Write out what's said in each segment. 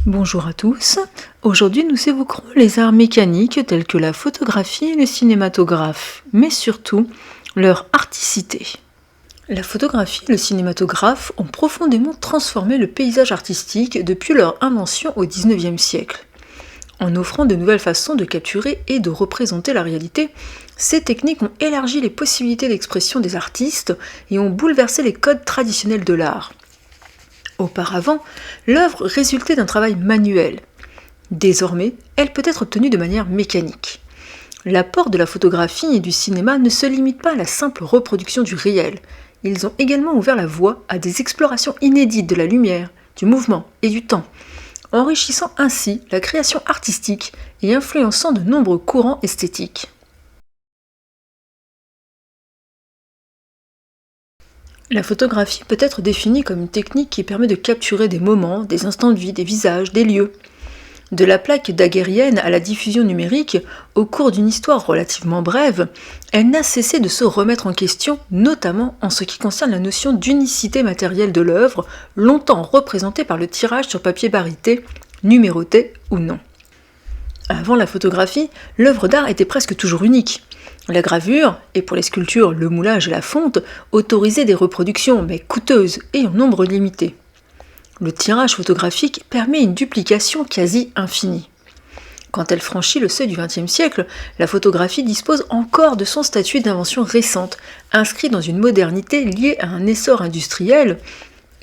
Bonjour à tous, aujourd'hui nous évoquerons les arts mécaniques tels que la photographie et le cinématographe, mais surtout leur artisticité. La photographie et le cinématographe ont profondément transformé le paysage artistique depuis leur invention au XIXe siècle. En offrant de nouvelles façons de capturer et de représenter la réalité, ces techniques ont élargi les possibilités d'expression des artistes et ont bouleversé les codes traditionnels de l'art. Auparavant, l'œuvre résultait d'un travail manuel. Désormais, elle peut être obtenue de manière mécanique. L'apport de la photographie et du cinéma ne se limite pas à la simple reproduction du réel. Ils ont également ouvert la voie à des explorations inédites de la lumière, du mouvement et du temps, enrichissant ainsi la création artistique et influençant de nombreux courants esthétiques. La photographie peut être définie comme une technique qui permet de capturer des moments, des instants de vie, des visages, des lieux. De la plaque daguerrienne à la diffusion numérique, au cours d'une histoire relativement brève, elle n'a cessé de se remettre en question, notamment en ce qui concerne la notion d'unicité matérielle de l'œuvre, longtemps représentée par le tirage sur papier barité, numéroté ou non. Avant la photographie, l'œuvre d'art était presque toujours unique. La gravure, et pour les sculptures le moulage et la fonte, autorisaient des reproductions, mais coûteuses et en nombre limité. Le tirage photographique permet une duplication quasi infinie. Quand elle franchit le seuil du XXe siècle, la photographie dispose encore de son statut d'invention récente, inscrit dans une modernité liée à un essor industriel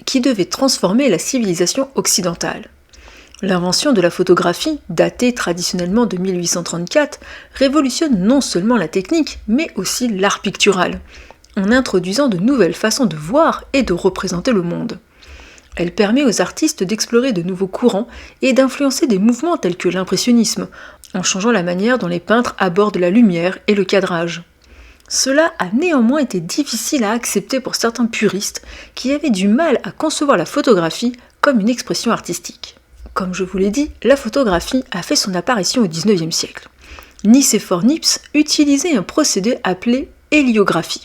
qui devait transformer la civilisation occidentale. L'invention de la photographie, datée traditionnellement de 1834, révolutionne non seulement la technique, mais aussi l'art pictural, en introduisant de nouvelles façons de voir et de représenter le monde. Elle permet aux artistes d'explorer de nouveaux courants et d'influencer des mouvements tels que l'impressionnisme, en changeant la manière dont les peintres abordent la lumière et le cadrage. Cela a néanmoins été difficile à accepter pour certains puristes qui avaient du mal à concevoir la photographie comme une expression artistique. Comme je vous l'ai dit, la photographie a fait son apparition au XIXe siècle. Nicéphore Niepce utilisait un procédé appelé héliographie.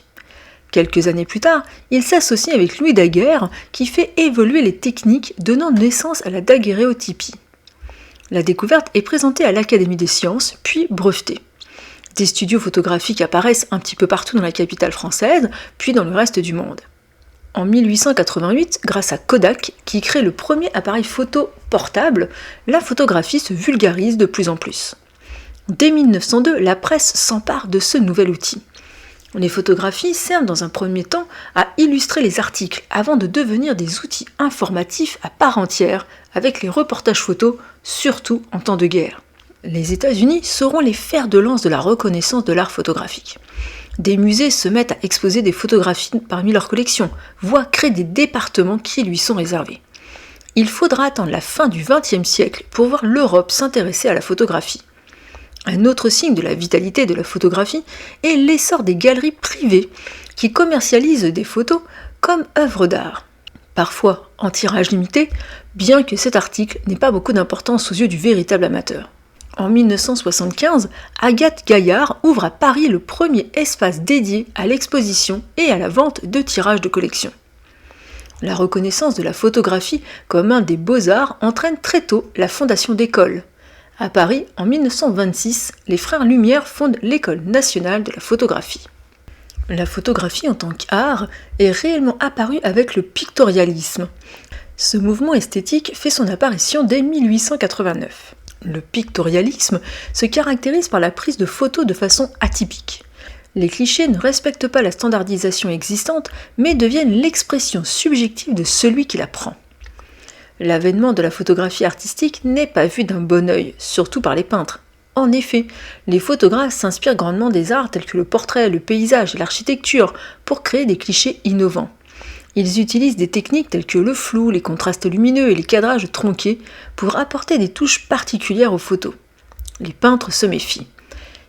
Quelques années plus tard, il s'associe avec Louis Daguerre qui fait évoluer les techniques donnant naissance à la daguerréotypie. La découverte est présentée à l'Académie des sciences, puis brevetée. Des studios photographiques apparaissent un petit peu partout dans la capitale française, puis dans le reste du monde. En 1888, grâce à Kodak, qui crée le premier appareil photo portable, la photographie se vulgarise de plus en plus. Dès 1902, la presse s'empare de ce nouvel outil. Les photographies servent dans un premier temps à illustrer les articles avant de devenir des outils informatifs à part entière avec les reportages photos, surtout en temps de guerre. Les États-Unis seront les fers de lance de la reconnaissance de l'art photographique. Des musées se mettent à exposer des photographies parmi leurs collections, voire créent des départements qui lui sont réservés. Il faudra attendre la fin du XXe siècle pour voir l'Europe s'intéresser à la photographie. Un autre signe de la vitalité de la photographie est l'essor des galeries privées qui commercialisent des photos comme œuvres d'art. Parfois en tirage limité, bien que cet article n'ait pas beaucoup d'importance aux yeux du véritable amateur. En 1975, Agathe Gaillard ouvre à Paris le premier espace dédié à l'exposition et à la vente de tirages de collection. La reconnaissance de la photographie comme un des beaux-arts entraîne très tôt la fondation d'écoles. À Paris, en 1926, les frères Lumière fondent l'École nationale de la photographie. La photographie en tant qu'art est réellement apparue avec le pictorialisme. Ce mouvement esthétique fait son apparition dès 1889. Le pictorialisme se caractérise par la prise de photos de façon atypique. Les clichés ne respectent pas la standardisation existante, mais deviennent l'expression subjective de celui qui la prend. L'avènement de la photographie artistique n'est pas vu d'un bon œil, surtout par les peintres. En effet, les photographes s'inspirent grandement des arts tels que le portrait, le paysage et l'architecture pour créer des clichés innovants. Ils utilisent des techniques telles que le flou, les contrastes lumineux et les cadrages tronqués pour apporter des touches particulières aux photos. Les peintres se méfient.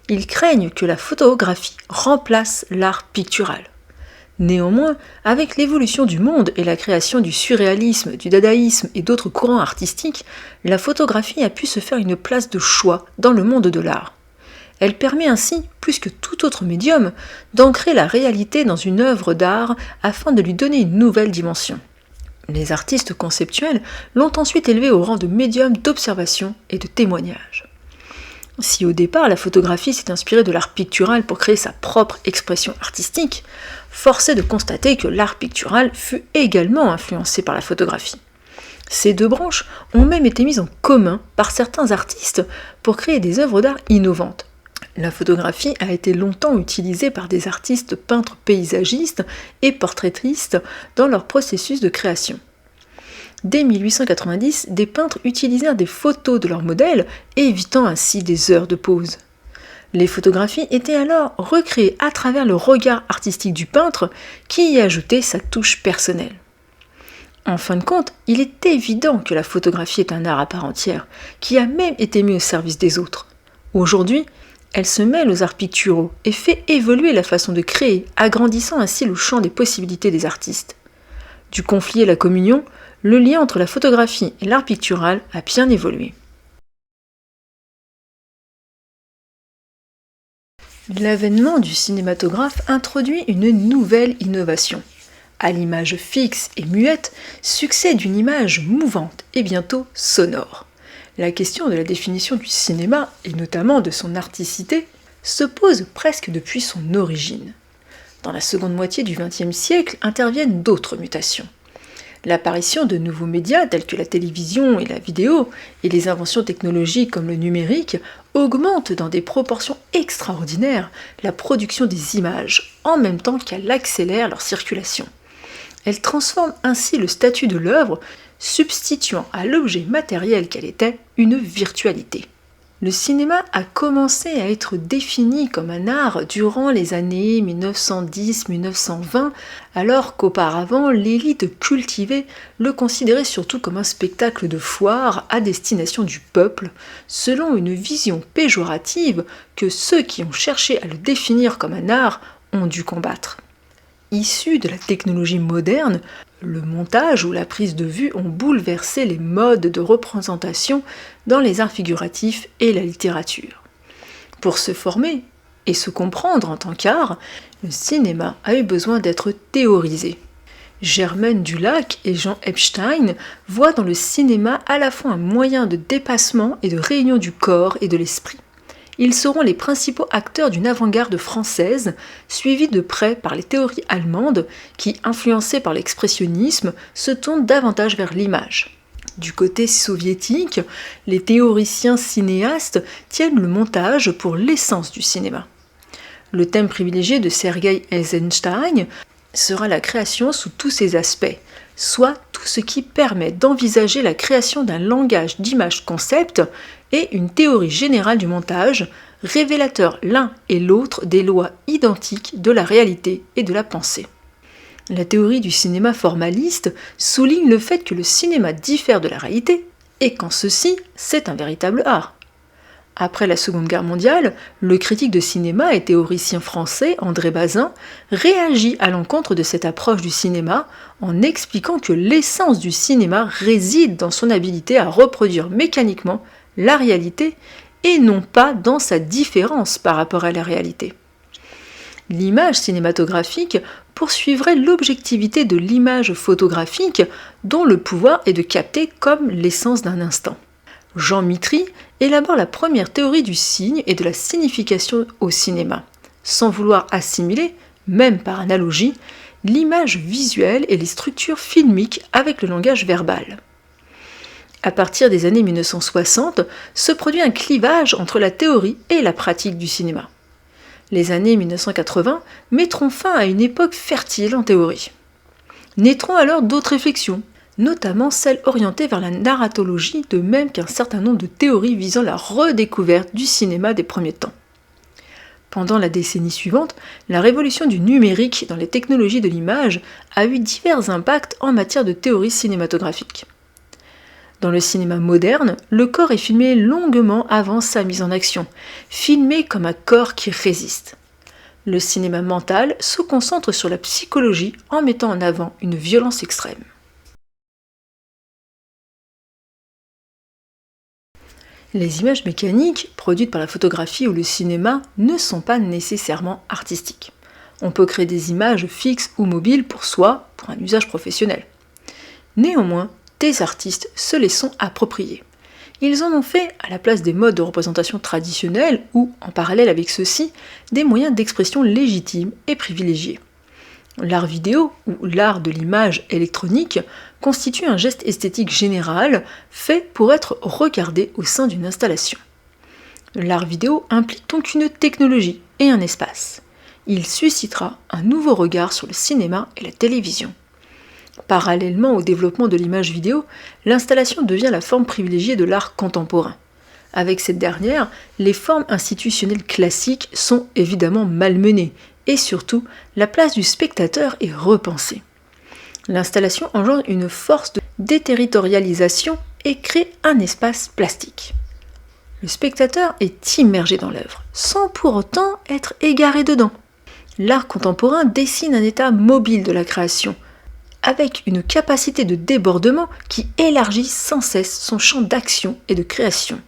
Ils craignent que la photographie remplace l'art pictural. Néanmoins, avec l'évolution du monde et la création du surréalisme, du dadaïsme et d'autres courants artistiques, la photographie a pu se faire une place de choix dans le monde de l'art. Elle permet ainsi, plus que tout autre médium, d'ancrer la réalité dans une œuvre d'art afin de lui donner une nouvelle dimension. Les artistes conceptuels l'ont ensuite élevé au rang de médium d'observation et de témoignage. Si au départ la photographie s'est inspirée de l'art pictural pour créer sa propre expression artistique, force est de constater que l'art pictural fut également influencé par la photographie. Ces deux branches ont même été mises en commun par certains artistes pour créer des œuvres d'art innovantes. La photographie a été longtemps utilisée par des artistes peintres paysagistes et portraitistes dans leur processus de création. Dès 1890, des peintres utilisèrent des photos de leurs modèles, évitant ainsi des heures de pause. Les photographies étaient alors recréées à travers le regard artistique du peintre qui y ajoutait sa touche personnelle. En fin de compte, il est évident que la photographie est un art à part entière, qui a même été mis au service des autres. Aujourd'hui, elle se mêle aux arts picturaux et fait évoluer la façon de créer, agrandissant ainsi le champ des possibilités des artistes. Du conflit à la communion, le lien entre la photographie et l'art pictural a bien évolué. L'avènement du cinématographe introduit une nouvelle innovation. À l'image fixe et muette succède une image mouvante et bientôt sonore. La question de la définition du cinéma, et notamment de son artisticité, se pose presque depuis son origine. Dans la seconde moitié du XXe siècle interviennent d'autres mutations. L'apparition de nouveaux médias tels que la télévision et la vidéo, et les inventions technologiques comme le numérique, augmentent dans des proportions extraordinaires la production des images, en même temps qu'elle accélère leur circulation. Elle transforme ainsi le statut de l'œuvre, substituant à l'objet matériel qu'elle était une virtualité. Le cinéma a commencé à être défini comme un art durant les années 1910-1920, alors qu'auparavant l'élite cultivée le considérait surtout comme un spectacle de foire à destination du peuple, selon une vision péjorative que ceux qui ont cherché à le définir comme un art ont dû combattre. Issus de la technologie moderne, le montage ou la prise de vue ont bouleversé les modes de représentation dans les arts figuratifs et la littérature. Pour se former et se comprendre en tant qu'art, le cinéma a eu besoin d'être théorisé. Germaine Dulac et Jean Epstein voient dans le cinéma à la fois un moyen de dépassement et de réunion du corps et de l'esprit. Ils seront les principaux acteurs d'une avant-garde française, suivie de près par les théories allemandes qui, influencées par l'expressionnisme, se tournent davantage vers l'image. Du côté soviétique, les théoriciens cinéastes tiennent le montage pour l'essence du cinéma. Le thème privilégié de Sergei Eisenstein sera la création sous tous ses aspects, soit tout ce qui permet d'envisager la création d'un langage d'image concept et une théorie générale du montage, révélateur l'un et l'autre des lois identiques de la réalité et de la pensée. La théorie du cinéma formaliste souligne le fait que le cinéma diffère de la réalité et qu'en ceci, c'est un véritable art. Après la Seconde Guerre mondiale, le critique de cinéma et théoricien français André Bazin réagit à l'encontre de cette approche du cinéma en expliquant que l'essence du cinéma réside dans son habilité à reproduire mécaniquement la réalité et non pas dans sa différence par rapport à la réalité. L'image cinématographique poursuivrait l'objectivité de l'image photographique dont le pouvoir est de capter comme l'essence d'un instant. Jean Mitry élabore la première théorie du signe et de la signification au cinéma, sans vouloir assimiler, même par analogie, l'image visuelle et les structures filmiques avec le langage verbal. À partir des années 1960, se produit un clivage entre la théorie et la pratique du cinéma. Les années 1980 mettront fin à une époque fertile en théorie. Naîtront alors d'autres réflexions, notamment celles orientées vers la narratologie, de même qu'un certain nombre de théories visant la redécouverte du cinéma des premiers temps. Pendant la décennie suivante, la révolution du numérique dans les technologies de l'image a eu divers impacts en matière de théorie cinématographique. Dans le cinéma moderne, le corps est filmé longuement avant sa mise en action, filmé comme un corps qui résiste. Le cinéma mental se concentre sur la psychologie en mettant en avant une violence extrême. Les images mécaniques, produites par la photographie ou le cinéma, ne sont pas nécessairement artistiques. On peut créer des images fixes ou mobiles pour soi, pour un usage professionnel. Néanmoins, des artistes se les sont appropriés. Ils en ont fait, à la place des modes de représentation traditionnels ou, en parallèle avec ceux-ci, des moyens d'expression légitimes et privilégiés. L'art vidéo, ou l'art de l'image électronique, constitue un geste esthétique général fait pour être regardé au sein d'une installation. L'art vidéo implique donc une technologie et un espace. Il suscitera un nouveau regard sur le cinéma et la télévision. Parallèlement au développement de l'image vidéo, l'installation devient la forme privilégiée de l'art contemporain. Avec cette dernière, les formes institutionnelles classiques sont évidemment malmenées, et surtout, la place du spectateur est repensée. L'installation engendre une force de déterritorialisation et crée un espace plastique. Le spectateur est immergé dans l'œuvre, sans pour autant être égaré dedans. L'art contemporain dessine un état mobile de la création, avec une capacité de débordement qui élargit sans cesse son champ d'action et de création.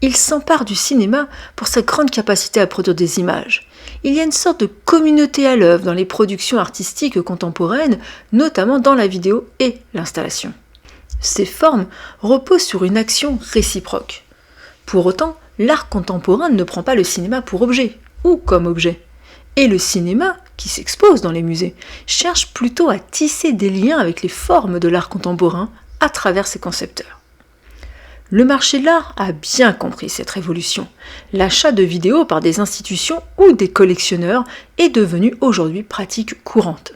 Il s'empare du cinéma pour sa grande capacité à produire des images. Il y a une sorte de communauté à l'œuvre dans les productions artistiques contemporaines, notamment dans la vidéo et l'installation. Ces formes reposent sur une action réciproque. Pour autant, l'art contemporain ne prend pas le cinéma pour objet, ou comme objet. Et le cinéma, qui s'expose dans les musées, cherche plutôt à tisser des liens avec les formes de l'art contemporain à travers ses concepteurs. Le marché de l'art a bien compris cette révolution. L'achat de vidéos par des institutions ou des collectionneurs est devenu aujourd'hui pratique courante.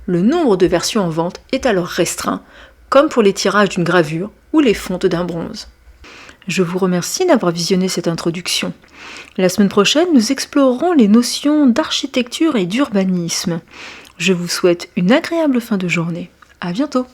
Le nombre de versions en vente est alors restreint, comme pour les tirages d'une gravure ou les fontes d'un bronze. Je vous remercie d'avoir visionné cette introduction. La semaine prochaine, nous explorerons les notions d'architecture et d'urbanisme. Je vous souhaite une agréable fin de journée. À bientôt!